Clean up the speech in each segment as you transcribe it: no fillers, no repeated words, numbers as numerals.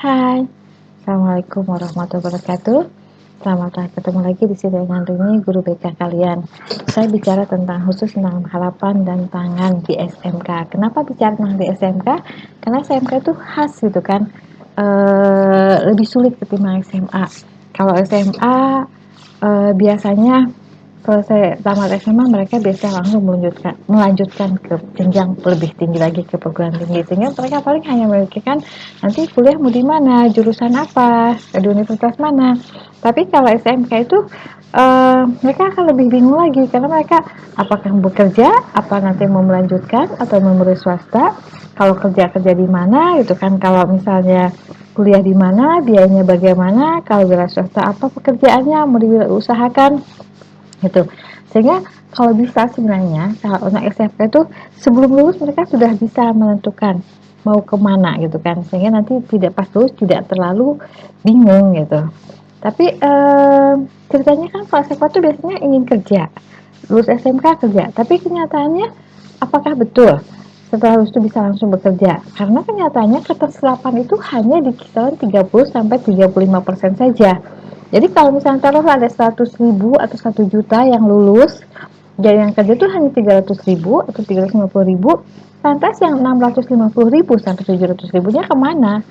Hai, Assalamualaikum warahmatullahi wabarakatuh. Selamat ketemu lagi di sini dengan Rini, guru BK kalian. Saya bicara khusus tentang harapan dan tangan di SMK. Kenapa bicara tentang di SMK? Karena SMK itu khas gitu kan, lebih sulit ketimbang SMA. Kalau SMA biasanya selesai tamat SMA mereka biasa langsung melanjutkan ke jenjang lebih tinggi lagi, ke perguruan tinggi, sehingga mereka paling hanya memikirkan nanti kuliah mau di mana, jurusan apa, di universitas mana. Tapi kalau SMK itu mereka akan lebih bingung lagi, karena mereka apakah bekerja, apa nanti mau melanjutkan atau memberi swasta, kalau kerja di mana gitu kan, kalau misalnya kuliah di mana, biayanya bagaimana, kalau wira swasta apa pekerjaannya, mau diusahakan gitu. Sehingga kalau bisa sebenarnya kalau anak SMK itu sebelum lulus mereka sudah bisa menentukan mau kemana gitu kan, sehingga nanti tidak pas lulus tidak terlalu bingung gitu. Tapi ceritanya kan kalau SMK itu biasanya ingin kerja, lulus SMK kerja, tapi kenyataannya apakah betul setelah lulus itu bisa langsung bekerja? Karena kenyataannya keterserapan itu hanya di kisaran 30-35% saja. Jadi kalau misalnya taruh ada 100.000 atau 1 juta yang lulus, jadi yang kerja itu hanya 300.000 atau 350.000, lantas yang 650.000 sampai 700.000-nya kemana?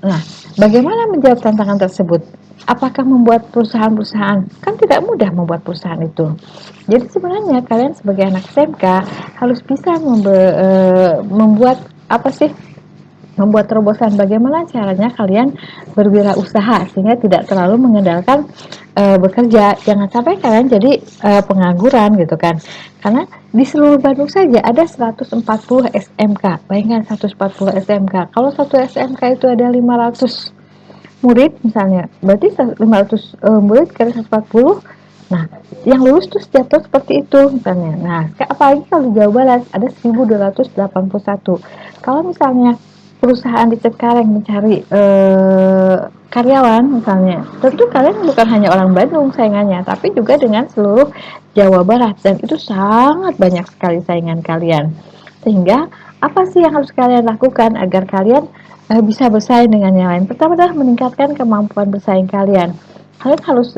Nah, bagaimana menjawab tantangan tersebut? Apakah membuat perusahaan-perusahaan? Kan tidak mudah membuat perusahaan itu. Jadi sebenarnya kalian sebagai anak SMK harus bisa membuat apa sih? Membuat terobosan bagaimana caranya kalian berwirausaha sehingga tidak terlalu mengandalkan bekerja. Jangan sampai kalian jadi pengangguran gitu kan. Karena di seluruh Bandung saja ada 140 SMK. Bayangkan 140 SMK. Kalau satu SMK itu ada 500 murid misalnya, berarti 500 murid kali 140. Nah, yang lulus tuh setiap tahun seperti itu misalnya. Nah, apalagi kalau di Jawa Barat ada 1281. Kalau misalnya perusahaan di Cengkareng mencari karyawan misalnya, tentu kalian bukan hanya orang Bandung saingannya, tapi juga dengan seluruh Jawa Barat, dan itu sangat banyak sekali saingan kalian. Sehingga apa sih yang harus kalian lakukan agar kalian bisa bersaing dengan yang lain? Pertama adalah meningkatkan kemampuan bersaing kalian. Kalian harus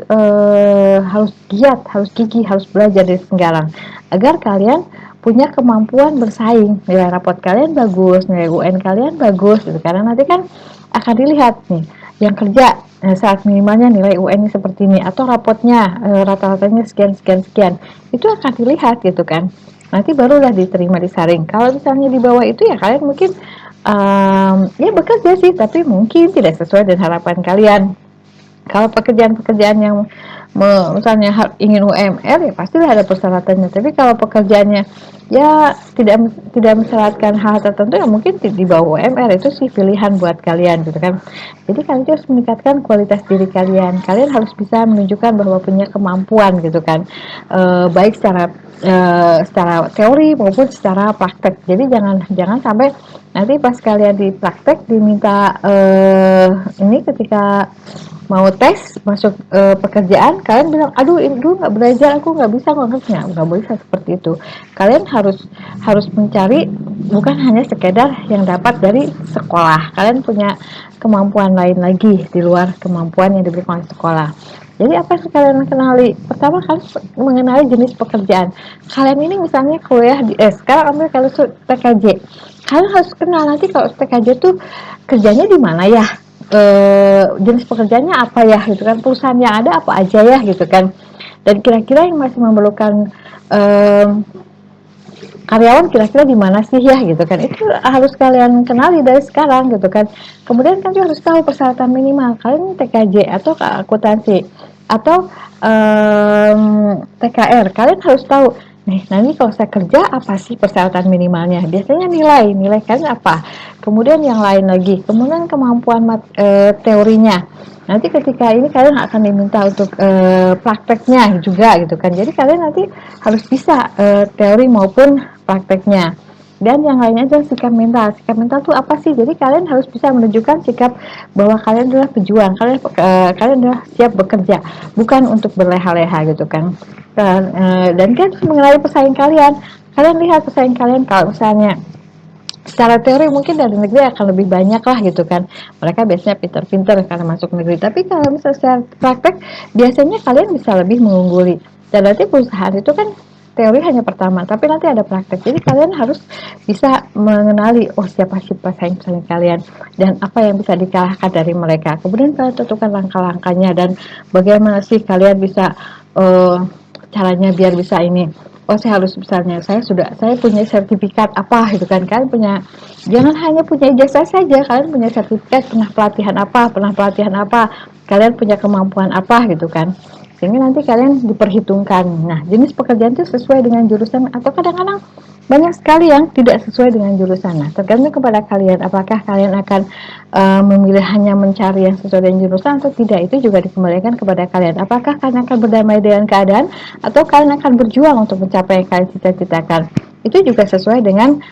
giat, harus gigih, harus belajar dari Senggalang agar kalian punya kemampuan bersaing. Nilai raport kalian bagus, nilai UN kalian bagus gitu. Karena nanti kan akan dilihat nih yang kerja saat minimalnya nilai UN seperti ini, atau rapotnya rata-ratanya sekian sekian sekian, itu akan dilihat gitu kan. Nanti barulah diterima disaring. Kalau misalnya di bawah itu ya kalian mungkin ya bekerja sih, tapi mungkin tidak sesuai dengan harapan kalian. Kalau pekerjaan-pekerjaan yang misalnya ingin UMR ya pastilah ada persyaratannya. Tapi kalau pekerjaannya ya tidak mensyaratkan hal tertentu ya mungkin di bawah UMR, itu sih pilihan buat kalian gitu kan. Jadi kalian harus meningkatkan kualitas diri kalian. Kalian harus bisa menunjukkan bahwa punya kemampuan gitu kan. Baik secara teori maupun secara praktek. Jadi jangan sampai nanti pas kalian di praktek diminta ini ketika mau tes masuk pekerjaan, kalian bilang aduh ini dulu nggak belajar, aku nggak bisa nggak bisa seperti itu. Kalian harus mencari bukan hanya sekedar yang dapat dari sekolah, kalian punya kemampuan lain lagi di luar kemampuan yang diberikan oleh sekolah. Jadi apa yang kalian kenali? Pertama kalian mengenali jenis pekerjaan. Kalian ini misalnya kuliah di sekarang ambil kalau TKJ, kalian harus kenal nanti kalau TKJ tuh kerjanya di mana ya, jenis pekerjaannya apa ya gitu kan, perusahaan yang ada apa aja ya gitu kan, dan kira-kira yang masih memerlukan karyawan kira-kira di mana sih ya gitu kan, itu harus kalian kenali dari sekarang gitu kan. Kemudian kan juga harus tahu persyaratan minimal kalian TKJ atau akuntansi atau TKR, kalian harus tahu nih nanti kalau saya kerja apa sih persyaratan minimalnya. Biasanya nilai kalian apa, kemudian yang lain lagi, kemudian kemampuan teorinya. Nanti ketika ini kalian akan diminta untuk prakteknya juga gitu kan. Jadi kalian nanti harus bisa teori maupun prakteknya. Dan yang lainnya adalah sikap mental. Sikap mental itu apa sih? Jadi kalian harus bisa menunjukkan sikap bahwa kalian adalah pejuang, kalian adalah siap bekerja, bukan untuk berleha-leha gitu kan. Dan kan mengenai pesaing kalian, kalian lihat pesaing kalian kalau misalnya secara teori mungkin dari negeri akan lebih banyak lah gitu kan, mereka biasanya pinter-pinter karena masuk negeri, tapi kalau misalnya secara praktek biasanya kalian bisa lebih mengungguli. Dan nanti perusahaan itu kan teori hanya pertama, tapi nanti ada praktek, jadi kalian harus bisa mengenali oh siapa sih pesaing-pesaing kalian dan apa yang bisa dikalahkan dari mereka, kemudian kalian tentukan langkah-langkahnya dan bagaimana sih kalian bisa caranya biar bisa ini. Oh saya harus misalnya saya punya sertifikat apa gitu kan, kalian punya, jangan hanya punya ijazah saja, kalian punya sertifikat pernah pelatihan apa, kalian punya kemampuan apa gitu kan, sehingga nanti kalian diperhitungkan. Nah jenis pekerjaan itu sesuai dengan jurusan atau kadang-kadang banyak sekali yang tidak sesuai dengan jurusan. Nah tergantung kepada kalian apakah kalian akan memilih hanya mencari yang sesuai dengan jurusan atau tidak, itu juga dikembalikan kepada kalian. Apakah kalian akan berdamai dengan keadaan atau kalian akan berjuang untuk mencapai yang kalian cita-citakan. Itu juga sesuai dengan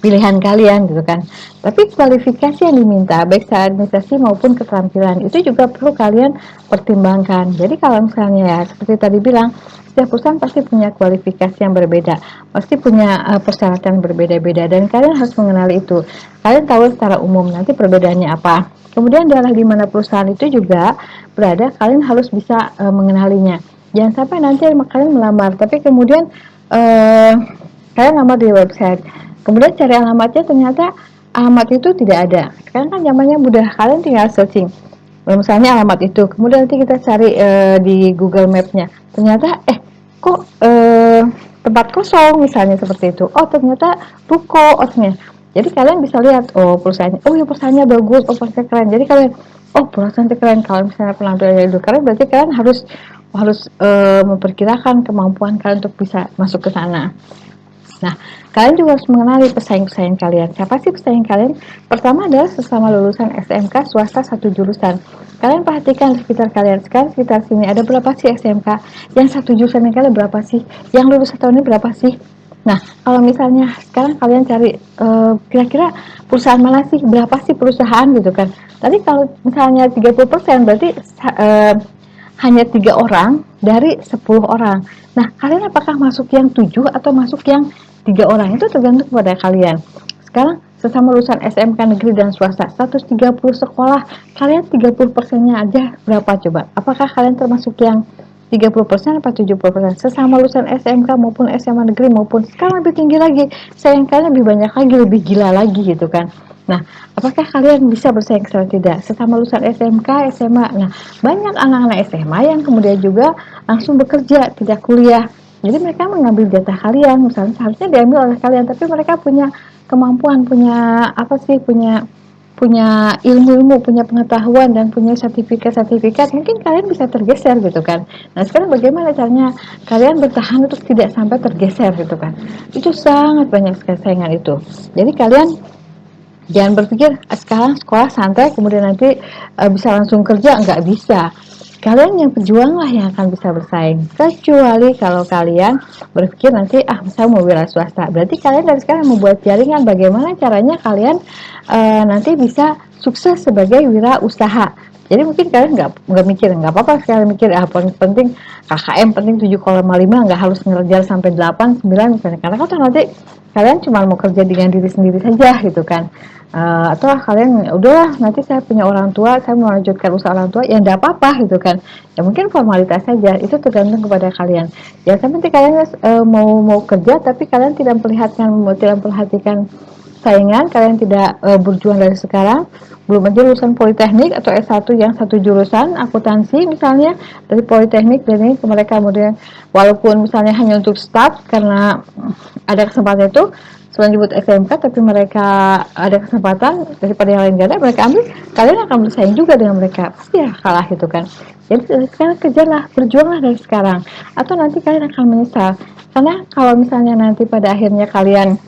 pilihan kalian gitu kan. Tapi kualifikasi yang diminta baik secara administrasi maupun keterampilan itu juga perlu kalian pertimbangkan. Jadi kalau misalnya ya seperti tadi bilang, setiap perusahaan pasti punya kualifikasi yang berbeda, pasti punya persyaratan berbeda-beda dan kalian harus mengenali itu. Kalian tahu secara umum nanti perbedaannya apa. Kemudian daerah di mana perusahaan itu juga berada, kalian harus bisa mengenalinya. Jangan sampai nanti kalian melamar tapi kemudian kalian lamar di website, kemudian cari alamatnya ternyata alamat itu tidak ada. Sekarang kan zamannya mudah, kalian tinggal searching misalnya alamat itu, kemudian nanti kita cari di Google Map-nya, ternyata kok tempat kosong misalnya seperti itu, oh ternyata ruko, oh ternyata. Jadi kalian bisa lihat oh perusahaannya, oh ya perusahaannya bagus, oh perusahaannya keren, jadi kalian oh perusahaannya keren. Kalau misalnya penampilannya itu keren, berarti kalian harus memperkirakan kemampuan kalian untuk bisa masuk ke sana. Nah, kalian juga harus mengenali pesaing-pesaing kalian. Siapa sih pesaing kalian? Pertama adalah sesama lulusan SMK swasta satu jurusan. Kalian perhatikan di sekitar kalian. Sekarang sekitar sini ada berapa sih SMK? Yang satu jurusan yang kalian berapa sih? Yang lulus tahun ini berapa sih? Nah, kalau misalnya sekarang kalian cari kira-kira perusahaan mana sih? Berapa sih perusahaan gitu kan? Tadi kalau misalnya 30% berarti hanya 3 orang dari 10 orang. Nah, kalian apakah masuk yang 7 atau masuk yang 3 orang, itu tergantung kepada kalian. Sekarang sesama lulusan SMK negeri dan swasta 130 sekolah, kalian 30%-nya aja berapa coba? Apakah kalian termasuk yang 30% atau 70%? Sesama lulusan SMK maupun SMA negeri maupun sekarang lebih tinggi lagi, sayang kalian lebih banyak lagi, lebih gila lagi gitu kan. Nah, apakah kalian bisa bersaing atau tidak? Sesama lulusan SMK, SMA. Nah, banyak anak-anak SMA yang kemudian juga langsung bekerja, tidak kuliah. Jadi mereka mengambil jatah kalian, misalnya seharusnya diambil oleh kalian, tapi mereka punya kemampuan, punya apa sih, punya punya ilmu-ilmu, punya pengetahuan dan punya sertifikat-sertifikat, mungkin kalian bisa tergeser gitu kan. Nah sekarang bagaimana caranya kalian bertahan untuk tidak sampai tergeser gitu kan. Itu sangat banyak sekali saingan itu. Jadi kalian jangan berpikir sekarang sekolah santai kemudian nanti bisa langsung kerja, nggak bisa. Kalian yang pejuang lah yang akan bisa bersaing, kecuali kalau kalian berpikir nanti saya mau wira swasta, berarti kalian dari sekarang membuat jaringan bagaimana caranya kalian nanti bisa sukses sebagai wira usaha. Jadi mungkin kalian nggak mikir, nggak apa-apa sekali mikir penting KKM penting 7,5, nggak harus ngerjain sampai 8, 9 misalnya, karena kan nanti kalian cuma mau kerja dengan diri sendiri saja gitu kan. Atau kalian udahlah nanti saya punya orang tua, saya mau lanjutkan usaha orang tua, ya enggak apa-apa gitu kan. Ya mungkin formalitas saja, itu tergantung kepada kalian. Ya nanti kalian mau kerja tapi kalian tidak memperhatikan saingan, kalian tidak berjuang dari sekarang. Belum aja lulusan politeknik atau S1 yang satu jurusan akuntansi misalnya dari politeknik, dan ini mereka kemudian walaupun misalnya hanya untuk start karena ada kesempatan itu selanjut SMK, tapi mereka ada kesempatan daripada yang lain gak ada, mereka ambil, kalian akan bersaing juga dengan mereka, pasti ya kalah gitu kan. Jadi sekarang kejarlah, berjuanglah dari sekarang, atau nanti kalian akan menyesal. Karena kalau misalnya nanti pada akhirnya kalian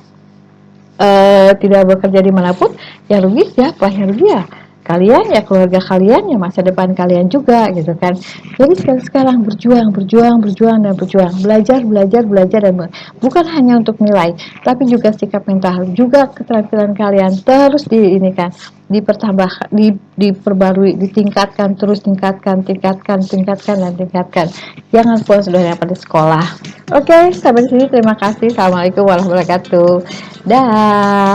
tidak bekerja dimanapun, yang rugi siapa? Yang rugi ya kalian ya keluarga kalian ya masa depan kalian juga gitu kan. Jadi sekarang berjuang, berjuang, berjuang dan berjuang, belajar, belajar, belajar dan bukan hanya untuk nilai, tapi juga sikap mental, juga keterampilan kalian terus ini kan dipertambah, diperbarui, ditingkatkan terus, tingkatkan, tingkatkan, tingkatkan dan tingkatkan. Jangan puas sudah pada sekolah. Oke, sampai di sini terima kasih. Assalamualaikum warahmatullahi wabarakatuh. Dah.